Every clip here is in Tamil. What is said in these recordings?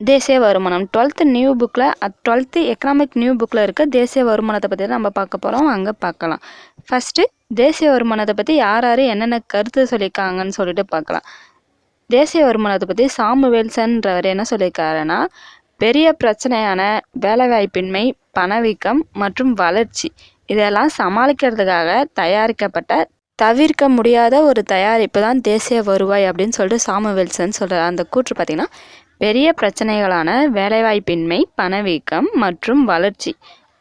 தேசிய வருமானம் 12th எக்கனாமிக் நியூ புக்கில் இருக்க தேசிய வருமானத்தை பற்றி நம்ம பார்க்க போகிறோம். அங்கே பார்க்கலாம். ஃபஸ்ட்டு தேசிய வருமானத்தை பற்றி யார் என்னென்ன கருத்து சொல்லியிருக்காங்கன்னு சொல்லிட்டு பார்க்கலாம். தேசிய வருமானத்தை பற்றி சாமுவேல்சன்றவர் என்ன சொல்லியிருக்காருன்னா, பெரிய பிரச்சனையான வேலைவாய்ப்பின்மை, பணவீக்கம் மற்றும் வளர்ச்சி இதெல்லாம் சமாளிக்கிறதுக்காக தயாரிக்கப்பட்ட தவிர்க்க முடியாத ஒரு தயாரிப்பு தான் தேசிய வருவாய் அப்படின்னு சொல்லிட்டு சாமுவேல்சன் சொல்கிறார். அந்த கூற்று பார்த்திங்கன்னா, பெரிய பிரச்சனைகளான வேலைவாய்ப்பின்மை, பணவீக்கம் மற்றும் வளர்ச்சி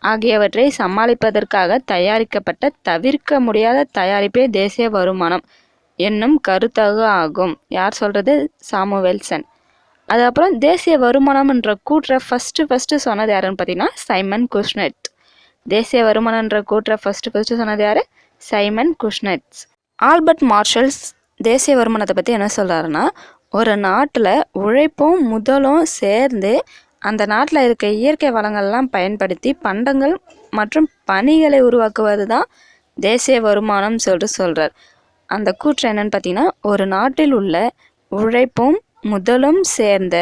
ஆகியவற்றை சமாளிப்பதற்காக தயாரிக்கப்பட்ட தவிர்க்க முடியாத தயாரிப்பே தேசிய வருமானம் என்னும் கருத்தாக ஆகும். யார் சொல்கிறது? சாமுவேல்சன். அதுக்கப்புறம் தேசிய வருமானம்ன்ற கூற்றை ஃபஸ்ட்டு சொன்னது யாருன்னு பார்த்தீங்கன்னா சைமன் குஷ்னெட். தேசிய வருமானம்ன்ற கூற்றை ஃபஸ்ட்டு சொன்னது யார்? சைமன் குஷ்னெட். ஆல்பர்ட் மார்ஷல்ஸ் தேசிய வருமானத்தை பற்றி என்ன சொல்கிறாருன்னா, ஒரு நாட்டில் உழைப்பும் முதலும் சேர்ந்து அந்த நாட்டில் இருக்க இயற்கை வளங்கள்லாம் பயன்படுத்தி பண்டங்கள் மற்றும் பணிகளை உருவாக்குவது தான் தேசிய வருமானம் சொல்கிறார். அந்த கூற்று என்னன்னு பார்த்தீங்கன்னா, ஒரு நாட்டில் உள்ள உழைப்பும் முதலும் சேர்ந்த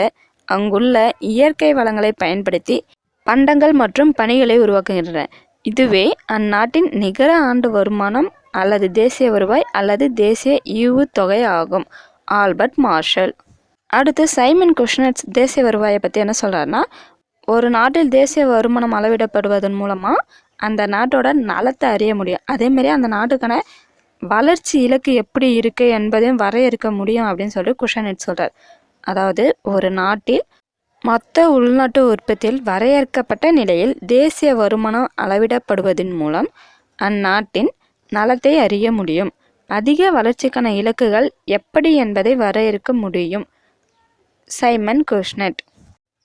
அங்குள்ள இயற்கை வளங்களை பயன்படுத்தி பண்டங்கள் மற்றும் பணிகளை உருவாக்குகின்றன. இதுவே அந்நாட்டின் நிகர ஆண்டு வருமானம் அல்லது தேசிய வருவாய் அல்லது தேசிய ஈவுத்தொகை ஆகும். Albert Marshall. அடுத்து சைமன் குஷ்னெட் தேசிய வருவாயை பற்றி என்ன சொல்கிறாருன்னா, ஒரு நாட்டில் தேசிய வருமானம் அளவிடப்படுவதன் மூலமாக அந்த நாட்டோட நலத்தை அறிய முடியும். அதேமாரி அந்த நாட்டுக்கான வளர்ச்சி இலக்கு எப்படி இருக்குது என்பதையும் வரையறுக்க முடியும் அப்படின்னு சொல்லிட்டு குஷ்னெட் சொல்கிறார். அதாவது ஒரு நாட்டில் மொத்த உள்நாட்டு உற்பத்தியில் வரையறுக்கப்பட்ட நிலையில் தேசிய வருமானம் அளவிடப்படுவதன் மூலம் அந்நாட்டின் நலத்தை அறிய முடியும். அதிக வளர்ச்சிக்கான இலக்குகள் எப்படி என்பதை வரையறுக்க முடியும். சைமன் குஷ்னெட்.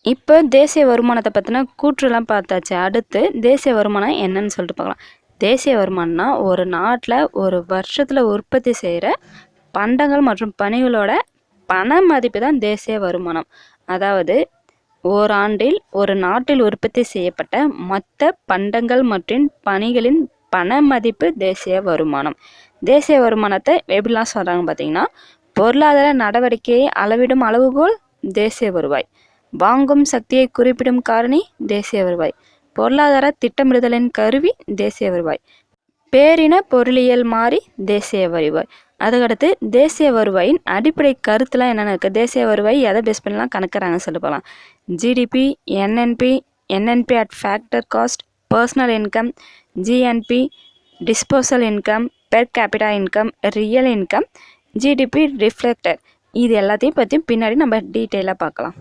இப்போ தேசிய வருமானத்தை பற்றின கூற்றுலாம் பார்த்தாச்சு. அடுத்து தேசிய வருமானம் என்னன்னு சொல்லிட்டு பார்க்கலாம். தேசிய வருமானம்னா ஒரு நாட்டில் ஒரு வருஷத்தில் உற்பத்தி செய்கிற பண்டங்கள் மற்றும் பணிகளோட பண மதிப்பு தான் தேசிய வருமானம். அதாவது ஓராண்டில் ஒரு நாட்டில் உற்பத்தி செய்யப்பட்ட மொத்த பண்டங்கள் மற்றும் பணிகளின் பண மதிப்பு தேசிய வருமானம். தேசிய வருமானத்தை எப்படிலாம் சொல்கிறாங்க பார்த்தீங்கன்னா, பொருளாதார நடவடிக்கையை அளவிடும் அளவுகோல் தேசிய வருவாய், வாங்கும் சக்தியை குறிப்பிடும் காரணி தேசிய வருவாய், பொருளாதார திட்டமிடுதலின் கருவி தேசிய வருவாய், பேரின பொருளியல் மாறி தேசிய வருவாய். அதுக்கடுத்து தேசிய வருவாயின் அடிப்படை கருத்துலாம் என்னென்ன இருக்குது, தேசிய வருவாய் எதை பேஸ் பண்ணலாம் கணக்குறாங்கன்னு சொல்லி போகலாம். GDP, NNP at factor cost, personal income, GNB, disposal income, per capita income, real income, GDP reflector. இது எல்லாத்தையும் பற்றி பின்னாடி நம்ம டீட்டெயிலாக பார்க்கலாம்.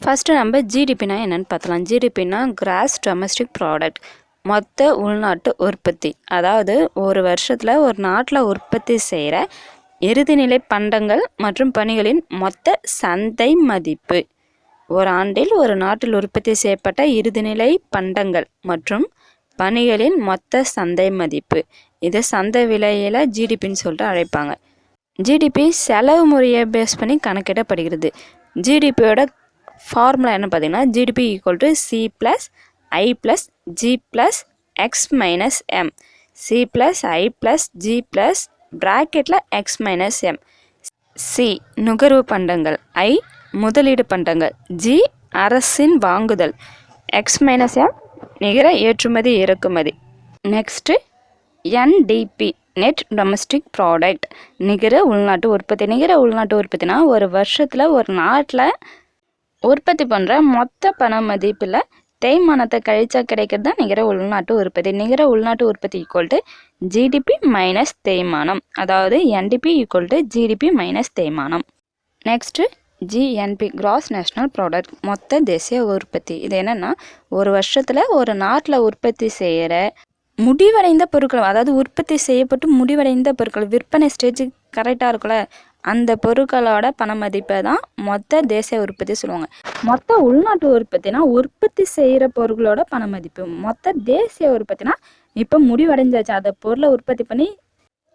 ஃபஸ்ட்டு நம்ம ஜிடிபினா என்னென்னு பார்த்தலாம். ஜிடிபினா கிராஸ் டொமஸ்டிக் ப்ராடக்ட், மொத்த உள்நாட்டு உற்பத்தி. அதாவது ஒரு வருஷத்தில் ஒரு நாட்டில் உற்பத்தி செய்கிற இறுதிநிலை பண்டங்கள் மற்றும் பணிகளின் மொத்த சந்தை மதிப்பு. ஒரு ஆண்டில் ஒரு நாட்டில் உற்பத்தி செய்யப்பட்ட இறுதிநிலை பண்டங்கள் மற்றும் பணிகளின் மொத்த சந்தை மதிப்பு. இது சந்தை விலையில் ஜிடிபின்னு சொல்லிட்டு அழைப்பாங்க. ஜிடிபி செலவு முறையை பேஸ் பண்ணி கணக்கிடப்படுகிறது. ஜிடிபியோட ஃபார்முலா என்ன பார்த்தீங்கன்னா, GDP equal to C plus I plus G plus X minus M. C plus I plus G plus ப்ராக்கெட்டில் எக்ஸ் மைனஸ் எம். சி நுகர்வு பண்டங்கள், ஐ முதலீடு பண்டங்கள், ஜி அரசின் வாங்குதல், எக்ஸ் மைனஸ் எம் நிகர ஏற்றுமதி இறக்குமதி. Next NDB net domestic product, நிகர உள்நாட்டு உற்பத்தி. நிகர உள்நாட்டு உற்பத்தினா ஒரு வருஷத்தில் ஒரு நாட்டில் உற்பத்தி பண்ணுற மொத்த பண மதிப்பில் தேய்மானத்தை கழிச்சா கிடைக்கிறது தான் நிகர உள்நாட்டு உற்பத்தி. நிகர உள்நாட்டு உற்பத்தி ஈக்குவல் டு ஜிடிபி மைனஸ் தேய்மானம். அதாவது NDP equal to GDP minus தேய்மானம். Next GNP gross national product, மொத்த தேசிய உற்பத்தி. இது என்னென்னா ஒரு வருஷத்தில் ஒரு நாட்டில் உற்பத்தி செய்கிற முடிவடைந்த பொருட்கள், அதாவது உற்பத்தி செய்யப்பட்டு முடிவடைந்த பொருட்கள், விற்பனை ஸ்டேஜுக்கு கரெக்டாக இருக்குல்ல, அந்த பொருட்களோட பண மதிப்பை தான் மொத்த தேசிய உற்பத்தி சொல்லுவாங்க. மொத்த உள்நாட்டு உற்பத்தினா உற்பத்தி செய்கிற பொருட்களோட பண மதிப்பு. மொத்த தேசிய உற்பத்தினா இப்போ முடிவடைஞ்சாச்சு, அந்த பொருளை உற்பத்தி பண்ணி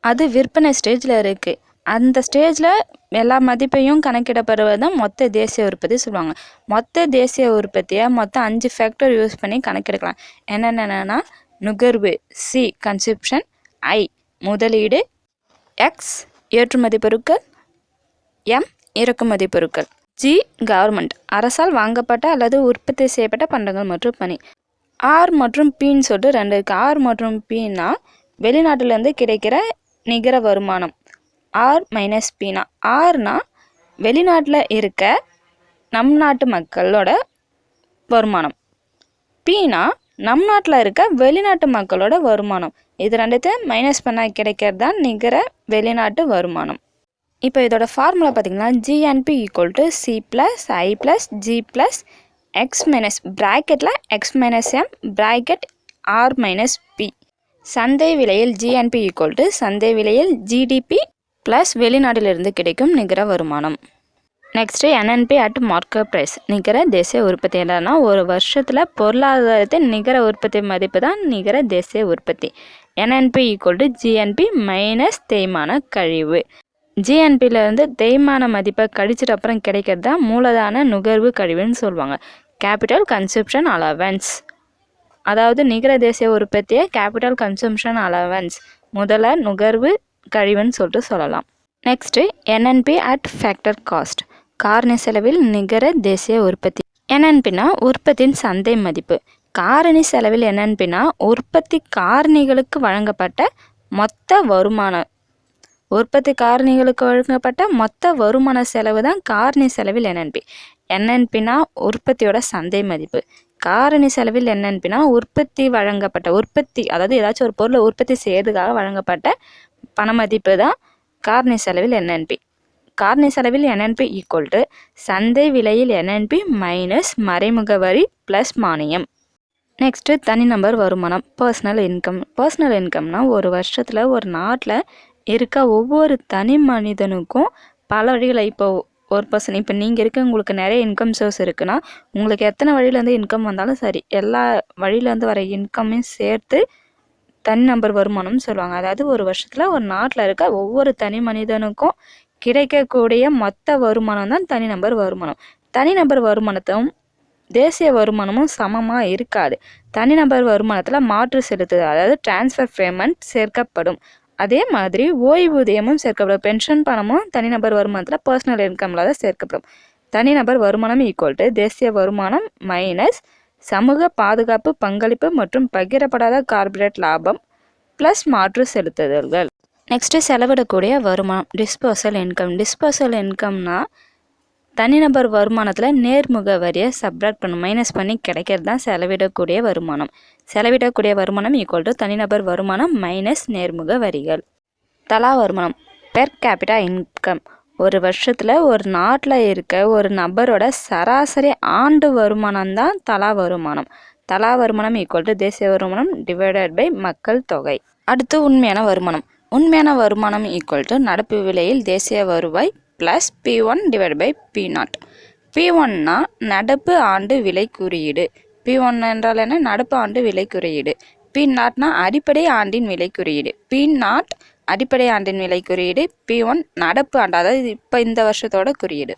அது விற்பனை ஸ்டேஜில் இருக்குது, அந்த ஸ்டேஜில் எல்லா மதிப்பையும் கணக்கிடப்படுவது தான் மொத்த தேசிய உற்பத்தி சொல்லுவாங்க. மொத்த தேசிய உற்பத்தியை மொத்தம் 5 ஃபேக்டர் யூஸ் பண்ணி கணக்கெடுக்கலாம். என்னென்னா நுகர்வு, சி கன்சப்ஷன், ஐ முதலீடு, எக்ஸ் ஏற்றுமதி பொருட்கள், எம் இறக்குமதி பொருட்கள். ஜி கவர்மெண்ட் அரசால் வாங்கப்பட்ட அல்லது உற்பத்தி செய்யப்பட்ட பண்டங்கள் மற்றும் பணி. ஆர் மற்றும் பின்னு சொல்லிட்டு ரெண்டு இருக்குது. ஆர் மற்றும் பின்னா வெளிநாட்டிலேருந்து கிடைக்கிற நிகர வருமானம். ஆர் மைனஸ் பின்னா ஆர்னா வெளிநாட்டில் இருக்க நம் நாட்டு மக்களோட வருமானம். பின்னா நம் நாட்டில் இருக்க வெளிநாட்டு மக்களோட வருமானம். இது ரெண்டுத்தையும் மைனஸ் பண்ணால் கிடைக்கிறது தான் நிகர வெளிநாட்டு வருமானம். இப்போ இதோட ஃபார்முலா பார்த்திங்கன்னா GNP equal to C plus I plus G plus X minus ப்ராக்கெட்டில் X minus M bracket R minus P. சந்தை விலையில் ஜிஎன்பி ஈக்குவல் டு சந்தை விலையில் ஜிடிபி ப்ளஸ் வெளிநாட்டிலிருந்து கிடைக்கும் நிகர வருமானம். Next NNP at market price நிகர தேசிய உற்பத்தி. என்னன்னா ஒரு வருஷத்தில் பொருளாதாரத்தின் நிகர உற்பத்தி மதிப்பு தான் நிகர தேசிய உற்பத்தி. NNP equal to GNB minus தேய்மான கழிவு. ஜிஎன்பியிலேருந்து தேய்மான மதிப்பை கழிச்சிட்டு அப்புறம் கிடைக்கிறது தான் மூலதான நுகர்வு கழிவுன்னு சொல்லுவாங்க. Capital consumption allowance. அதாவது நிகர தேசிய உற்பத்தியை கேபிட்டல் கன்சம்ஷன் அலவன்ஸ் முதல்ல நுகர்வு கழிவுன்னு சொல்லிட்டு சொல்லலாம். Next NNP at factor cost காரணி செலவில் நிகர தேசிய உற்பத்தி. என்என்பினா உற்பத்தியின் சந்தை மதிப்பு. காரணி செலவில் என்என்பினா உற்பத்தி காரணிகளுக்கு வழங்கப்பட்ட மொத்த வருமானம். உற்பத்தி காரணிகளுக்கு வழங்கப்பட்ட மொத்த வருமான செலவு தான் காரணி செலவில் என்என்பி. என்என்பினா உற்பத்தியோட சந்தை மதிப்பு. காரணி செலவில் என்என்பினா உற்பத்தி அதாவது ஏதாச்சும் ஒரு பொருளை உற்பத்தி செய்யறதுக்காக வழங்கப்பட்ட பண மதிப்பு தான் காரணி செலவில் என்என்பி. காரணி செலவில் என்என்பி ஈக்குவல் டு சந்தை விலையில் என்என்பி மைனஸ் மறைமுக வரி ப்ளஸ் மானியம். நெக்ஸ்ட்டு தனிநபர் வருமானம் பர்சனல் இன்கம். பர்சனல் இன்கம்னா ஒரு வருஷத்தில் ஒரு நாட்டில் இருக்க ஒவ்வொரு தனி மனிதனுக்கும் பல வழிகளை இப்போ ஒரு பர்சன் இப்போ நீங்கள் இருக்க உங்களுக்கு நிறைய இன்கம் சோர்ஸ் இருக்குன்னா உங்களுக்கு எத்தனை வழியிலேருந்து இன்கம் வந்தாலும் சரி எல்லா வழியிலேருந்து வர இன்கம்மையும் சேர்த்து தனிநபர் வருமானம்னு சொல்லுவாங்க. அதாவது ஒரு வருஷத்தில் ஒரு நாட்டில் இருக்க ஒவ்வொரு தனி மனிதனுக்கும் கிடைக்கக்கூடிய மொத்த வருமானம் தான் தனிநபர் வருமானம். தனிநபர் வருமானத்தும் தேசிய வருமானமும் சமமாக இருக்காது. தனிநபர் வருமானத்தில் மாற்று செலுத்துதல் அதாவது டிரான்ஸ்ஃபர் பேமெண்ட் சேர்க்கப்படும். அதே மாதிரி ஓய்வூதியமும் சேர்க்கப்படும். பென்ஷன் பணமும் தனிநபர் வருமானத்தில் பர்சனல் இன்கமில் தான் சேர்க்கப்படும். தனிநபர் வருமானம் ஈக்குவல் டு தேசிய வருமானம் மைனஸ் சமூக பாதுகாப்பு பங்களிப்பு மற்றும் பகிரப்படாத கார்ப்பரேட் லாபம் ப்ளஸ் மாற்று செலுத்துதல்கள். நெக்ஸ்ட்டு செலவிடக்கூடிய வருமானம் டிஸ்போசல் இன்கம். டிஸ்போசல் இன்கம்னா தனிநபர் வருமானத்தில் நேர்முக வரியை சப்ராக்ட் பண்ணும் மைனஸ் பண்ணி கிடைக்கிறது தான் செலவிடக்கூடிய வருமானம். செலவிடக்கூடிய வருமானம் ஈக்குவல் டு தனிநபர் வருமானம் மைனஸ் நேர்முக வரிகள். தலா வருமானம் பெர் கேபிட்டா இன்கம். ஒரு வருஷத்தில் ஒரு நாட்டில் இருக்க ஒரு நபரோட சராசரி ஆண்டு வருமானம் தான் தலா வருமானம். தலா வருமானம் ஈக்குவல் டு தேசிய வருமானம் டிவைடட் பை மக்கள் தொகை. அடுத்து உண்மையான வருமானம். உண்மையான வருமானம் ஈக்குவல் டு நடப்பு விலையில் தேசிய வருவாய் plus P1 divide by P0. P1னா நடப்பு ஆண்டு விலை குறியீடு. P1 என்றால் என்ன? நடப்பு ஆண்டு விலை குறியீடு. P0னா அடிப்படை ஆண்டின் விலை குறியீடு. P0 அடிப்படை ஆண்டின் விலை குறியீடு. P1 நடப்பு ஆண்டு அதாவது இப்போ இந்த வருஷத்தோட குறியீடு.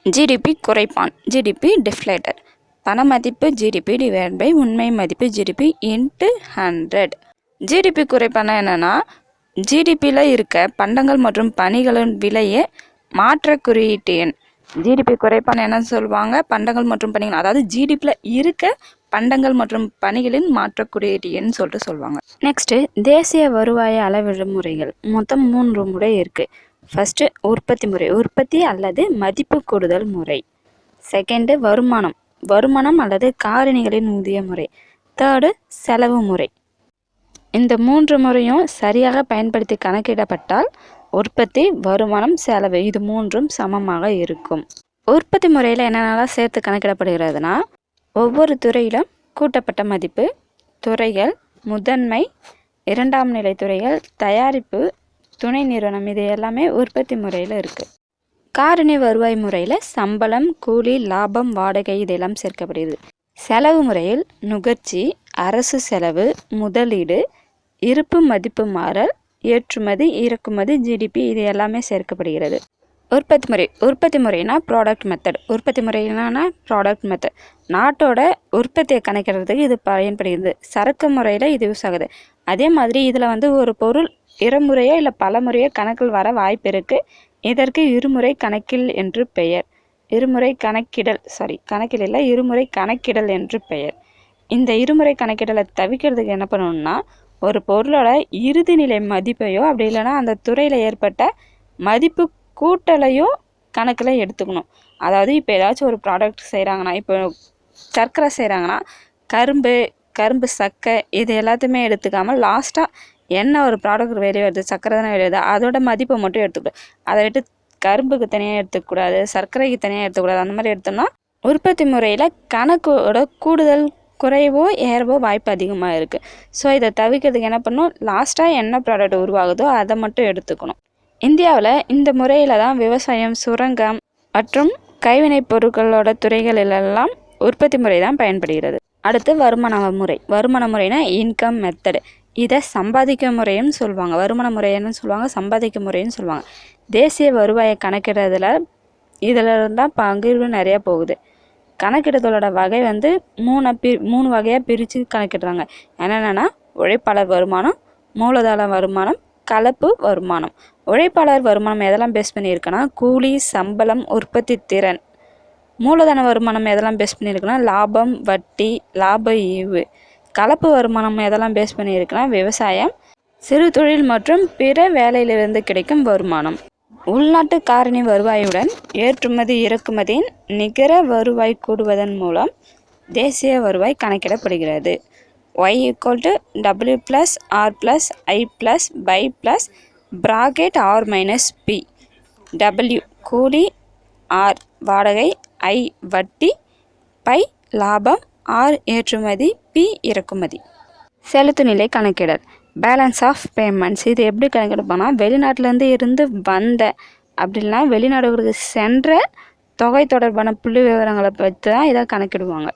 ஜிடிபி குறைப்பான் ஜிடிபி டிஃப்ளேட்டர். பண மதிப்பு ஜிடிபி டிவைட் பை உண்மை மதிப்பு ஜிடிபி இன்ட்டு 100. ஜிடிபி குறைப்பானா என்னென்னா ஜிடிபியில் இருக்க பண்டங்கள் மற்றும் பணிகளின் விலையை மாற்ற குறியீட்டு எண். ஜிடிபி குறைப்பான என்னன்னு சொல்லுவாங்க? பண்டங்கள் மற்றும் பணிகள் அதாவது ஜிடிபியில் இருக்க பண்டங்கள் மற்றும் பணிகளின் மாற்ற குறியீட்டு எண் சொல்லிட்டு சொல்லுவாங்க. நெக்ஸ்ட்டு தேசிய வருவாய் அளவிடும் முறைகள் மொத்தம் 3 முறை இருக்குது. ஃபஸ்ட்டு உற்பத்தி முறை உற்பத்தி அல்லது மதிப்பு கூடுதல் முறை. செகண்டு வருமானம் அல்லது காரணிகளின் ஊதிய முறை. தேர்டு செலவு முறை. இந்த 3 முறையும் சரியாக பயன்படுத்தி கணக்கிடப்பட்டால் உற்பத்தி வருமானம் செலவு இது 3ம் சமமாக இருக்கும். உற்பத்தி முறையில் என்னென்னலாம் சேர்த்து கணக்கிடப்படுகிறதுனா ஒவ்வொரு துறையிலும் கூட்டப்பட்ட மதிப்பு, துறைகள், முதன்மை, 2ஆம் நிலை துறைகள், தயாரிப்பு, துணை நிறுவனம் இது எல்லாமே உற்பத்தி முறையில் இருக்குது. காரணி வருவாய் முறையில் சம்பளம், கூலி, லாபம், வாடகை இதெல்லாம் சேர்க்கப்படுகிறது. செலவு முறையில் நுகர்ச்சி, அரசு செலவு, முதலீடு, இருப்பு மதிப்பு மாறல், ஏற்றுமதி, இறக்குமதி, ஜிடிபி இது எல்லாமே சேர்க்கப்படுகிறது. உற்பத்தி முறைனா ப்ராடக்ட் மெத்தட். நாட்டோட உற்பத்தியை கணக்கிடுறதுக்கு இது பயன்படுகிறது. சரக்கு முறையில் இது யூஸ் ஆகுது. அதே மாதிரி இதில் ஒரு பொருள் இருமுறையோ இல்லை பல முறையோ கணக்கில் வர வாய்ப்பு இருக்குது. இதற்கு இருமுறை கணக்கில் என்று பெயர். இருமுறை கணக்கிடல் என்று பெயர். இந்த இருமுறை கணக்கிடலை தவிர்க்கிறதுக்கு என்ன பண்ணணும்னா, ஒரு பொருளோட இறுதி நிலை மதிப்பையோ அப்படி இல்லைன்னா அந்த துறையில் ஏற்பட்ட மதிப்பு கூட்டலையோ கணக்கில் எடுத்துக்கணும். அதாவது இப்போ ஏதாச்சும் ஒரு ப்ராடக்ட் செய்கிறாங்கன்னா, இப்போ சர்க்கரை செய்கிறாங்கன்னா கரும்பு சக்கை இது எல்லாத்தையுமே எடுத்துக்காமல் லாஸ்ட்டாக என்ன ஒரு ப்ராடக்ட் வெளியே வருது, சர்க்கரை தானே வெளியே வருது, அதோட மதிப்பை மட்டும் எடுத்துக்கணும். அதை விட்டு கரும்புக்கு தனியாக எடுத்துக்கூடாது, சர்க்கரைக்கு தனியாக எடுத்துக்கூடாது. அந்த மாதிரி எடுத்தோம்னா உற்பத்தி முறையில் கணக்கோட கூடுதல் குறைவோ ஏறவோ வாய்ப்பு அதிகமாக இருக்குது. ஸோ இதை தவிர்க்கிறதுக்கு என்ன பண்ணணும், லாஸ்ட்டாக என்ன ப்ராடக்ட் உருவாகுதோ அதை மட்டும் எடுத்துக்கணும். இந்தியாவில் இந்த முறையில் தான் விவசாயம், சுரங்கம் மற்றும் கைவினைப் பொருட்களோட துறைகளிலெல்லாம் உற்பத்தி முறை தான் பயன்படுகிறது. அடுத்து வருமான முறைனா இன்கம் மெத்தடு. இதை சம்பாதிக்க முறையும் சொல்லுவாங்க. வருமான முறைன்னு சொல்லுவாங்க, சம்பாதிக்க முறைன்னு சொல்லுவாங்க. தேசிய வருவாயை கணக்கிடுறதுல இதில் இருந்தால் பகிர்வு நிறையா போகுது. கணக்கிடுதலோட வகை வந்து மூணு வகையாக பிரித்து கணக்கிடுறாங்க. என்னென்னா உழைப்பாளர் வருமானம், மூலதன வருமானம், கலப்பு வருமானம். உழைப்பாளர் வருமானம் எதெல்லாம் பேஸ் பண்ணியிருக்குன்னா கூலி, சம்பளம், உற்பத்தி திறன். மூலதன வருமானம் எதெல்லாம் பேஸ் பண்ணியிருக்குன்னா லாபம், வட்டி, லாப ஈவு. கலப்பு வருமானம் எதெல்லாம் பேஸ் பண்ணியிருக்குன்னா விவசாயம், சிறு தொழில் மற்றும் பிற வேலையிலிருந்து கிடைக்கும் வருமானம். உள்நாட்டு காரணி வருவாயுடன் ஏற்றுமதி இறக்குமதியின் நிகர வருவாய் கூடுவதன் மூலம் தேசிய வருவாய் கணக்கிடப்படுகிறது. Y = W + R + I + by + R - P. W கூலி, R வாடகை, I வட்டி, பை லாபம், R ஏற்றுமதி, P இறக்குமதி. செலுத்து நிலை கணக்கிடல் பேலன்ஸ் ஆஃப் பேமெண்ட்ஸ். இது எப்படி கணக்கெடுப்பாங்கன்னா, வெளிநாட்டிலேருந்து வந்த அப்படின்னா வெளிநாடுகளுக்கு சென்ற தொகை தொடர்பான புள்ளி விவரங்களை பற்றி தான் இதை கணக்கிடுவாங்க.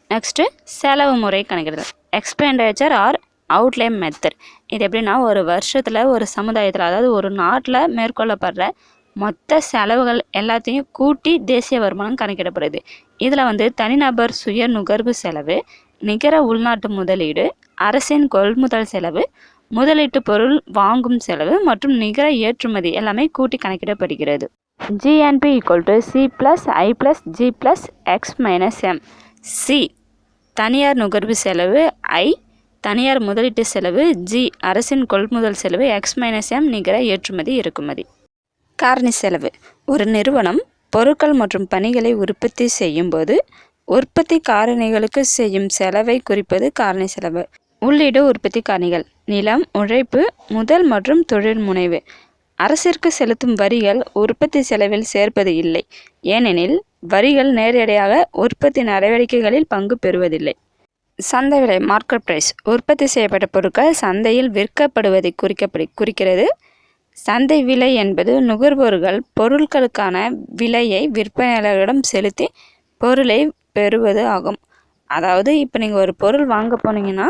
நெக்ஸ்ட்டு செலவு முறை கணக்கிடுதல் எக்ஸ்பெண்டிச்சர் ஆர் அவுட்லே மெத்தட். இது எப்படின்னா, ஒரு வருஷத்தில் ஒரு சமுதாயத்தில், அதாவது ஒரு நாட்டில் மேற்கொள்ளப்படுற மொத்த செலவுகள் எல்லாத்தையும் கூட்டி தேசிய வருமானம் கணக்கிடப்படுது. இதில் வந்து தனிநபர் சுய நுகர்வு செலவு, நிகர உள்நாட்டு முதலீடு, அரசின் கொள்முதல் செலவு, முதலீட்டு பொருள் வாங்கும் செலவு மற்றும் நிகர ஏற்றுமதி எல்லாமே கூட்டி கணக்கிடப்படுகிறது. GNP = C + I + G + X - M. C தனியார் நுகர்வு செலவு, I தனியார் முதலீட்டு செலவு, G அரசின் கொள்முதல் செலவு, X - M நிகர ஏற்றுமதி இறக்குமதி. காரணி செலவு. ஒரு நிறுவனம் பொருட்கள் மற்றும் பணிகளை உற்பத்தி செய்யும் போது உற்பத்தி காரணிகளுக்கு செய்யும் செலவை குறிப்பது காரணி செலவு. உள்ளீடு உற்பத்தி காரணிகள் நிலம், உழைப்பு, முதல் மற்றும் தொழில் முனைவு. அரசிற்கு செலுத்தும் வரிகள் உற்பத்தி செலவில் சேர்ப்பது இல்லை, ஏனெனில் வரிகள் நேரடியாக உற்பத்தி நடவடிக்கைகளில் பங்கு பெறுவதில்லை. சந்தை விலை மார்க்கெட் பிரைஸ். உற்பத்தி செய்யப்பட்ட பொருட்கள் சந்தையில் விற்கப்படுவதை குறிக்கிறது. சந்தை விலை என்பது நுகர்வோர்கள் பொருட்களுக்கான விலையை விற்பனையாளர்களிடம் செலுத்தி பொருளை பெறுவது ஆகும். அதாவது இப்போ நீங்கள் ஒரு பொருள் வாங்க போனீங்கன்னா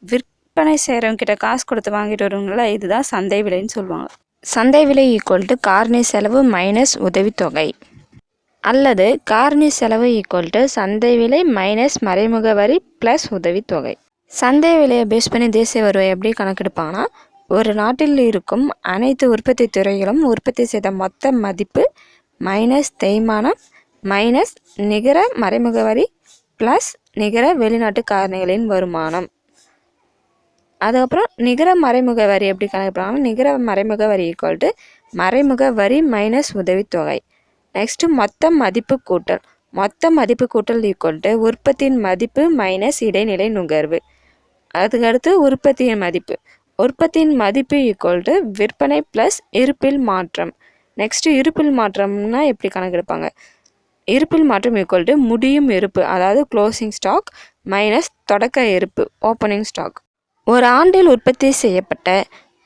விற்பனை செய்கிறவங்க கிட்ட காசு கொடுத்து வாங்கிட்டு வருவீங்களா, இதுதான் சந்தை விலைன்னு சொல்லுவாங்க. சந்தை விலை = காரணி செலவு - உதவித்தொகை, அல்லது காரணி செலவு = சந்தை விலை - மறைமுக வரி + உதவித்தொகை. சந்தை விலையை பேஸ் பண்ணி தேசிய வருவாய் எப்படி கணக்கெடுப்பாங்கன்னா, ஒரு நாட்டில் இருக்கும் அனைத்து உற்பத்தி துறைகளும் உற்பத்தி செய்த மொத்த மதிப்பு தேய்மானம் நிகர மறைமுக வரி நிகர வெளிநாட்டு காரணிகளின் வருமானம். அதுக்கப்புறம் நிகர மறைமுக வரி எப்படி கணக்கிடுறாங்கன்னா, நிகர மறைமுக வரி = மறைமுக வரி - உதவித்தொகை. நெக்ஸ்ட்டு மொத்த மதிப்பு கூட்டல். மொத்த மதிப்பு கூட்டல் = உற்பத்தியின் மதிப்பு - இடைநிலை நுகர்வு. அதுக்கடுத்து உற்பத்தியின் மதிப்பு. உற்பத்தியின் மதிப்பு = விற்பனை இருப்பில் மாற்றம். நெக்ஸ்ட்டு இருப்பில் மாற்றம்னா எப்படி கணக்கெடுப்பாங்க, இருப்பில் மாற்றம் = முடியும் இருப்பு, அதாவது க்ளோசிங் ஸ்டாக் தொடக்க இருப்பு ஓப்பனிங் ஸ்டாக். ஒரு ஆண்டில் உற்பத்தி செய்யப்பட்ட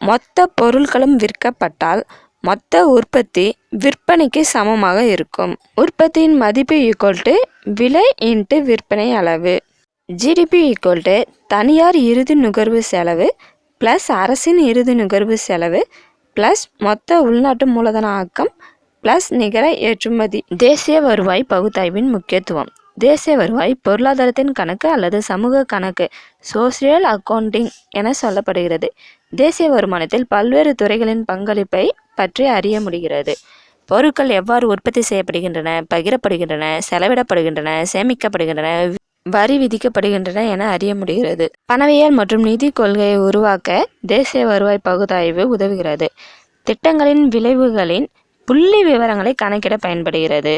மொத்த பொருட்களும் விற்கப்பட்டால் மொத்த உற்பத்தி விற்பனைக்கு சமமாக இருக்கும். உற்பத்தியின் மதிப்பு = விலை × விற்பனை அளவு. GDP = தனியார் இறுதி நுகர்வு செலவு அரசின் இறுதி நுகர்வு செலவு மொத்த உள்நாட்டு மூலதன ஆக்கம் நிகர ஏற்றுமதி. தேசிய வருவாய் பகுத்தாய்வின் முக்கியத்துவம். தேசிய வருவாய் பொருளாதாரத்தின் கணக்கு அல்லது சமூக கணக்கு, சோசியல் அக்கவுண்டிங் என சொல்லப்படுகிறது. தேசிய வருமானத்தில் பல்வேறு துறைகளின் பங்களிப்பை பற்றி அறிய முடிகிறது. பொருட்கள் எவ்வாறு உற்பத்தி செய்யப்படுகின்றன, பகிரப்படுகின்றன, செலவிடப்படுகின்றன, சேமிக்கப்படுகின்றன, வரி விதிக்கப்படுகின்றன என அறிய முடிகிறது. பணவியல் மற்றும் நிதி கொள்கையை உருவாக்க தேசிய வருவாய் பகுத்தாய்வு உதவுகிறது. திட்டங்களின் விளைவுகளின் புள்ளி விவரங்களை கணக்கிட பயன்படுகிறது.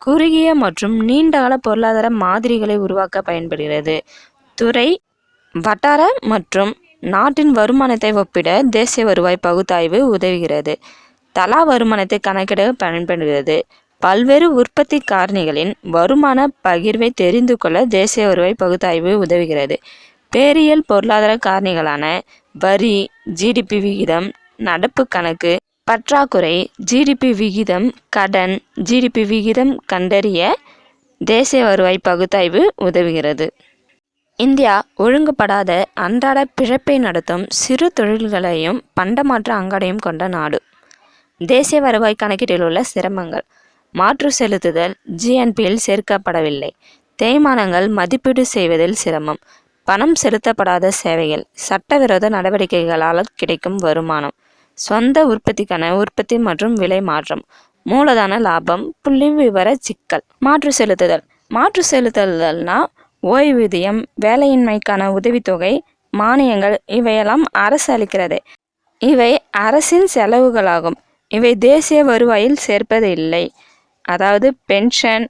குறுகிய மற்றும் நீண்டகால பொருளாதார மாதிரிகளை உருவாக்க பயன்படுகிறது. துறை, வட்டார மற்றும் நாட்டின் வருமானத்தை ஒப்பிட தேசிய வருவாய் பகுத்தாய்வு உதவுகிறது. தலா வருமானத்தை கணக்கிட பயன்படுகிறது. பல்வேறு உற்பத்தி காரணிகளின் வருமான பகிர்வை தெரிந்து கொள்ள தேசிய வருவாய் பகுத்தாய்வு உதவுகிறது. பேரியல் பொருளாதார காரணிகளான வரி, ஜிடிபி விகிதம், நடப்பு கணக்கு, பற்றாக்குறை, ஜிடிபி விகிதம், கடன், ஜிடிபி விகிதம் கண்டறிய தேசிய வருவாய் பகுத்தாய்வு உதவுகிறது. இந்தியா ஒழுங்குபடாத அன்றாட பிழைப்பை நடத்தும் சிறு தொழில்களையும் பண்டமாற்று அங்காடியும் கொண்ட நாடு. தேசிய வருவாய் கணக்கீட்டில் உள்ள சிரமங்கள்: மாற்று செலுத்துதல் ஜிஎன்பியில் சேர்க்கப்படவில்லை. தேய்மானங்கள் மதிப்பீடு செய்வதில் சிரமம். பணம் செலுத்தப்படாத சேவைகள், சட்டவிரோத நடவடிக்கைகளால் கிடைக்கும் வருமானம், சொந்த உற்பத்திக்கான உற்பத்தி மற்றும் விலை மாற்றம், மூலதன லாபம், புள்ளி விவர சிக்கல். மாற்று செலுத்துதல்: மாற்று செலுத்துதல்னா ஓய்வூதியம், வேலையின்மைக்கான உதவித்தொகை, மானியங்கள் இவையெல்லாம் அரசு அளிக்கிறது. இவை அரசின் செலவுகளாகும். இவை தேசிய வருவாயில் சேர்ப்பதில்லை. அதாவது பென்ஷன்,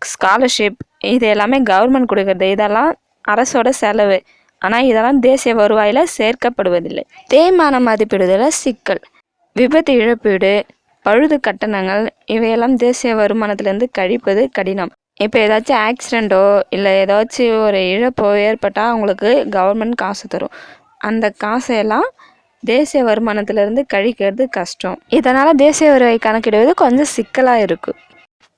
ஸ்காலர்ஷிப் இது எல்லாமே கவர்மெண்ட் கொடுக்கறது. இதெல்லாம் அரசோட செலவு. ஆனால் இதெல்லாம் தேசிய வருவாயில் சேர்க்கப்படுவதில்லை. தேய்மான மதிப்பீடுதல சிக்கல்: விபத்து இழப்பீடு, பழுது கட்டணங்கள் இவையெல்லாம் தேசிய வருமானத்திலேருந்து கழிப்பது கடினம். இப்போ ஏதாச்சும் ஆக்சிடெண்ட்டோ இல்லை ஏதாச்சும் ஒரு இழப்போ ஏற்பட்டால் அவங்களுக்கு கவர்மெண்ட் காசு தரும். அந்த காசையெல்லாம் தேசிய வருமானத்திலிருந்து கழிக்கிறது கஷ்டம். இதனால் தேசிய வருவாய் கணக்கிடுவது கொஞ்சம் சிக்கலாக இருக்குது.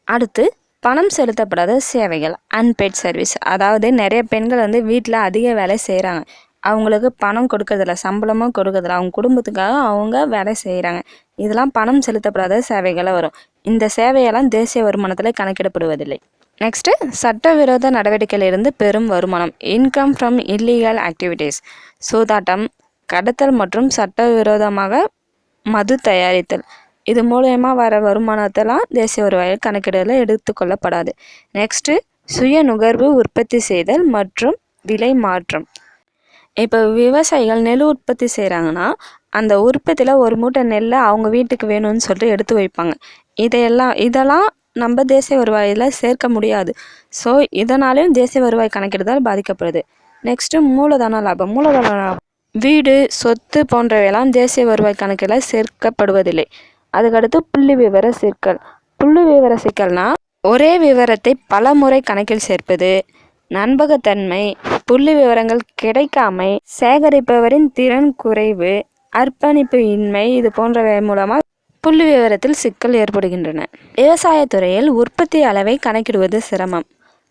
அடுத்து பணம் செலுத்தப்படாத சேவைகள், அன்பெய்ட் சர்வீஸ். அதாவது நிறைய பெண்கள் வீட்டில் அதிக வேலை செய்கிறாங்க. அவங்களுக்கு பணம் கொடுக்கறதில்ல, சம்பளமும் கொடுக்கறதில்ல. அவங்க குடும்பத்துக்காக அவங்க வேலை செய்கிறாங்க. இதெல்லாம் பணம் செலுத்தப்படாத சேவைகளை வரும். இந்த சேவையெல்லாம் தேசிய வருமானத்தில் கணக்கிடப்படுவதில்லை. நெக்ஸ்ட்டு சட்டவிரோத நடவடிக்கையிலிருந்து பெரும் வருமானம், இன்கம் ஃப்ரம் இல்லீகல் ஆக்டிவிட்டீஸ். சூதாட்டம், கடத்தல் மற்றும் சட்டவிரோதமாக மது தயாரித்தல். இது மூலயமா வர வருமானத்தெல்லாம் தேசிய வருவாயில் கணக்கிடல எடுத்துக்கொள்ளப்படாது. நெக்ஸ்ட்டு சுய நுகர்வு உற்பத்தி செய்தல் மற்றும் விலை மாற்றம். இப்போ விவசாயிகள் நெல் உற்பத்தி செய்கிறாங்கன்னா அந்த உற்பத்தியில் ஒரு மூட்டை நெல்லை அவங்க வீட்டுக்கு வேணும்னு சொல்லிட்டு எடுத்து வைப்பாங்க. இதெல்லாம் நம்ம தேசிய வருவாயில் சேர்க்க முடியாது. ஸோ இதனாலேயும் தேசிய வருவாய் கணக்கிடுதல் பாதிக்கப்படுது. நெக்ஸ்ட்டு மூலதன லாபம். மூலதன லாபம் வீடு, சொத்து போன்றவையெல்லாம் தேசிய வருவாய் கணக்கில் சேர்க்கப்படுவதில்லை. அதுக்கடுத்து புள்ளி விவர சிக்கல். புள்ளி விவர சிக்கல்னா ஒரே விவரத்தை பல முறை கணக்கில் சேர்ப்பது, நம்பகத்தன்மை, புள்ளி விவரங்கள் கிடைக்காமை, சேகரிப்பவரின் திறன் குறைவு, அர்ப்பணிப்பு இன்மை இது போன்றவை மூலமாக புள்ளி விவரத்தில் சிக்கல் ஏற்படுகின்றன. விவசாயத்துறையில் உற்பத்தி அளவை கணக்கிடுவது சிரமம்.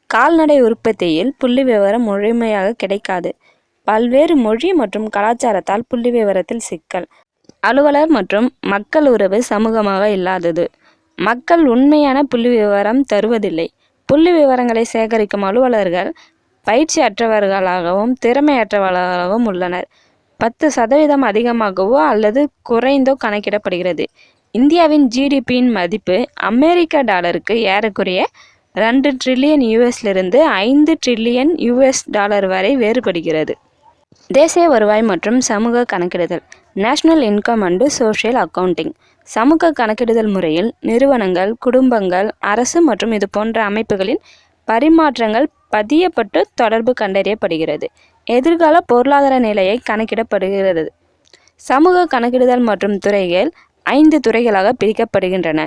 கால்நடை உற்பத்தியில் புள்ளி விவரம் முழுமையாக கிடைக்காது. பல்வேறு மொழி மற்றும் கலாச்சாரத்தால் புள்ளி விவரத்தில் சிக்கல். அலுவலர் மற்றும் மக்கள் உறவு சமூகமாக இல்லாதது. மக்கள் உண்மையான புள்ளி விவரம் தருவதில்லை. புள்ளி விவரங்களை சேகரிக்கும் அலுவலர்கள் பயிற்சி அற்றவர்களாகவும் திறமையற்றவர்களாகவும் உள்ளனர். 10% அதிகமாகவோ அல்லது குறைந்தோ கணக்கிடப்படுகிறது. இந்தியாவின் ஜிடிபியின் மதிப்பு அமெரிக்க டாலருக்கு ஏறக்குறைய 2 ட்ரில்லியன் யூஎஸ்லிருந்து 5 ட்ரில்லியன் யூஎஸ் டாலர் வரை வேறுபடுகிறது. தேசிய வருவாய் மற்றும் சமூக கணக்கிடுதல். National income and social accounting. சமூக கணக்கிடுதல் முறையில் நிறுவனங்கள், குடும்பங்கள், அரசு மற்றும் இது போன்ற அமைப்புகளின் பரிமாற்றங்கள் பதியப்பட்டு தொடர்பு கண்டறியப்படுகிறது. எதிர்கால பொருளாதார நிலையை கணக்கிடப்படுகிறது. சமூக கணக்கிடுதல் மற்றும் துறைகள் 5 துறைகளாக பிரிக்கப்படுகின்றன: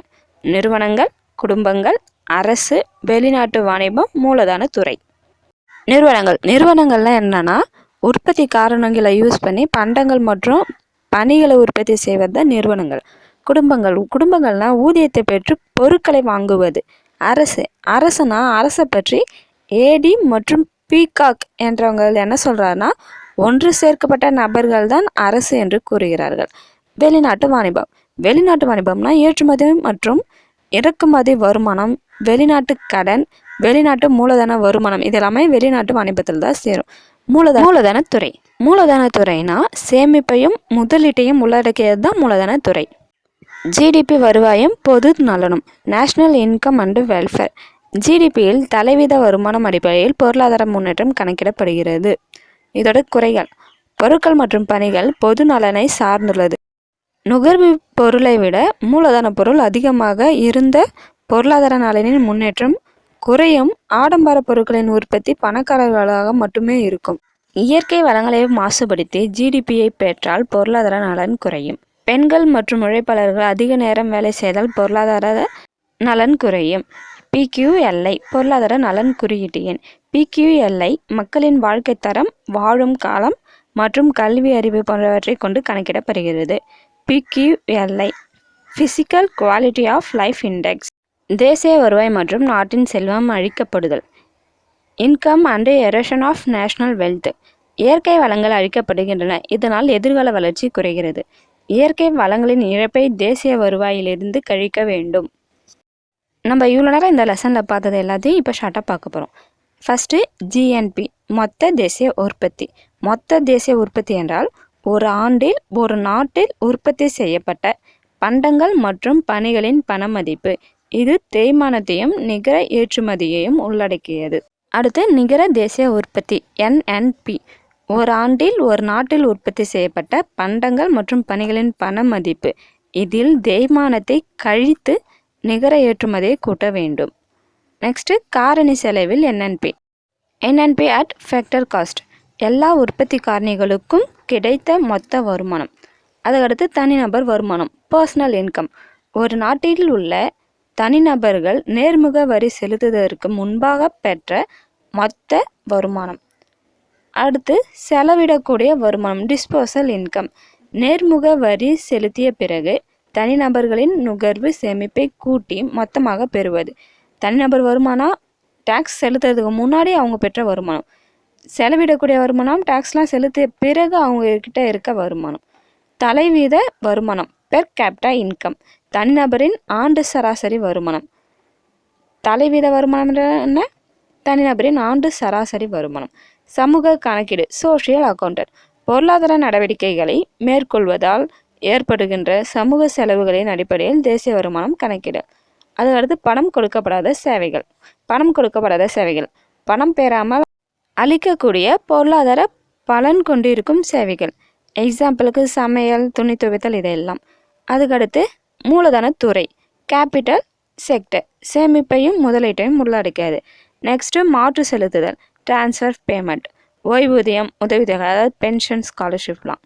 நிறுவனங்கள், குடும்பங்கள், அரசு, வெளிநாட்டு வாணிபம், மூலதன துறை. நிறுவனங்கள்லாம் என்னன்னா உற்பத்தி காரணங்களை யூஸ் பண்ணி பண்டங்கள் மற்றும் பணிகளை உற்பத்தி செய்வது தான் நிறுவனங்கள். குடும்பங்கள்னா ஊதியத்தை பெற்று பொருட்களை வாங்குவது. அரசுனா அரசை பற்றி ஏடி மற்றும் பீகாக் என்றவங்க என்ன சொல்கிறாருன்னா ஒன்று சேர்க்கப்பட்ட நபர்கள் தான் அரசு என்று கூறுகிறார்கள். வெளிநாட்டு வாணிபம்னா ஏற்றுமதி மற்றும் இறக்குமதி வருமானம், வெளிநாட்டு கடன், வெளிநாட்டு மூலதன வருமானம் இதெல்லாமே வெளிநாட்டு வாணிபத்தில் தான் சேரும். மூலதனத்துறை. மூலதனத்துறைனா சேமிப்பையும் முதலீட்டையும் உள்ளடக்கியது தான் மூலதனத்துறை. ஜிடிபி வருவாயும் பொது நலனும். National income and welfare. ஜிடிபியில் தலைவீத வருமானம் அடிப்படையில் பொருளாதார முன்னேற்றம் கணக்கிடப்படுகிறது. இதோட குறைகள்: பொருட்கள் மற்றும் பணிகள் பொது நலனை சார்ந்துள்ளது. நுகர்வு பொருளை விட மூலதன பொருள் அதிகமாக இருந்த பொருளாதார நலனின் முன்னேற்றம் குறையும். ஆடம்பர பொருட்களின் உற்பத்தி பணக்காரர்களாக மட்டுமே இருக்கும். இயற்கை வளங்களை மாசுபடுத்தி ஜிடிபியை பெற்றால் பொருளாதார நலன் குறையும். பெண்கள் மற்றும் உழைப்பாளர்கள் அதிக நேரம் வேலை செய்தால் பொருளாதார நலன் குறையும். PQLI பொருளாதார நலன் குறியீட்டு எண். PQLI மக்களின் வாழ்க்கை தரம், வாழும் காலம் மற்றும் கல்வி அறிவு போன்றவற்றை கொண்டு கணக்கிடப்படுகிறது. PQLI physical quality of life index. தேசிய வருவாய் மற்றும் நாட்டின் செல்வம் அழிக்கப்படுதல். Income and erosion of national wealth. இயற்கை வளங்கள் அழிக்கப்படுகின்றன, இதனால் எதிர்கால வளர்ச்சி குறைகிறது. இயற்கை வளங்களின் இழப்பை தேசிய வருவாயிலிருந்து கழிக்க வேண்டும். நம்ம இவ்வளோ நேரம் இந்த லெசனில் பார்த்தது எல்லாத்தையும் இப்போ ஷார்ட்டாக பார்க்க போகிறோம். ஃபஸ்ட்டு GNP மொத்த தேசிய உற்பத்தி. மொத்த தேசிய உற்பத்தி என்றால் ஒரு ஆண்டில் ஒரு நாட்டில் உற்பத்தி செய்யப்பட்ட பண்டங்கள் மற்றும் பணிகளின் பண மதிப்பு. இது தேய்மானத்தையும் நிகர ஏற்றுமதியையும் உள்ளடக்கியது. அடுத்து நிகர தேசிய உற்பத்தி NNP. ஒரு ஆண்டில் ஒரு நாட்டில் உற்பத்தி செய்யப்பட்ட பண்டங்கள் மற்றும் பணிகளின் பண மதிப்பு. இதில் தேய்மானத்தை கழித்து நிகர ஏற்றுமதியை கூட்ட வேண்டும். நெக்ஸ்ட்டு காரணி செலவில் NNP அட் ஃபேக்டர் காஸ்ட். எல்லா உற்பத்தி காரணிகளுக்கும் கிடைத்த மொத்த வருமானம். அதுக்கடுத்து தனிநபர் வருமானம் பர்சனல் இன்கம். ஒரு நாட்டில் உள்ள தனிநபர்கள் நேர்முக வரி செலுத்துவதற்கு முன்பாக பெற்ற மொத்த வருமானம். அடுத்து செலவிடக்கூடிய வருமானம் டிஸ்போசல் இன்கம். நேர்முக வரி செலுத்திய பிறகு தனிநபர்களின் நுகர்வு சேமிப்பை கூட்டி மொத்தமாக பெறுவது. தனிநபர் வருமானம் டேக்ஸ் செலுத்துறதுக்கு முன்னாடி அவங்க பெற்ற வருமானம். செலவிடக்கூடிய வருமானம் டேக்ஸ்லாம் செலுத்திய பிறகு அவங்கக்கிட்ட இருக்க வருமானம். தலைவீத வருமானம் பெர் கேப்டா இன்கம். தனிநபரின் ஆண்டு சராசரி வருமானம். தலைவீத வருமானம் என்ன? தனிநபரின் ஆண்டு சராசரி வருமானம். சமூக கணக்கீடு சோஷியல் அக்கௌண்டன்ட். பொருளாதார நடவடிக்கைகளை மேற்கொள்வதால் ஏற்படுகின்ற சமூக செலவுகளின் அடிப்படையில் தேசிய வருமானம் கணக்கிடு. அதுக்கடுத்து பணம் கொடுக்கப்படாத சேவைகள். பணம் பெறாமல் அளிக்கக்கூடிய பொருளாதார பலன் கொண்டிருக்கும் சேவைகள். எக்ஸாம்பிளுக்கு சமையல், துணி துவைத்தல் இதெல்லாம். அதுக்கடுத்து மூலதனத்துறை கேபிட்டல் செக்டர். சேமிப்பையும் முதலீட்டையும் உள்ளடக்கியது. நெக்ஸ்ட்டு மாற்று செலுத்துதல் டிரான்ஸ்ஃபர் பேமெண்ட். ஓய்வூதியம், உதவித்தொகை, அதாவது பென்ஷன், ஸ்காலர்ஷிப்லாம்.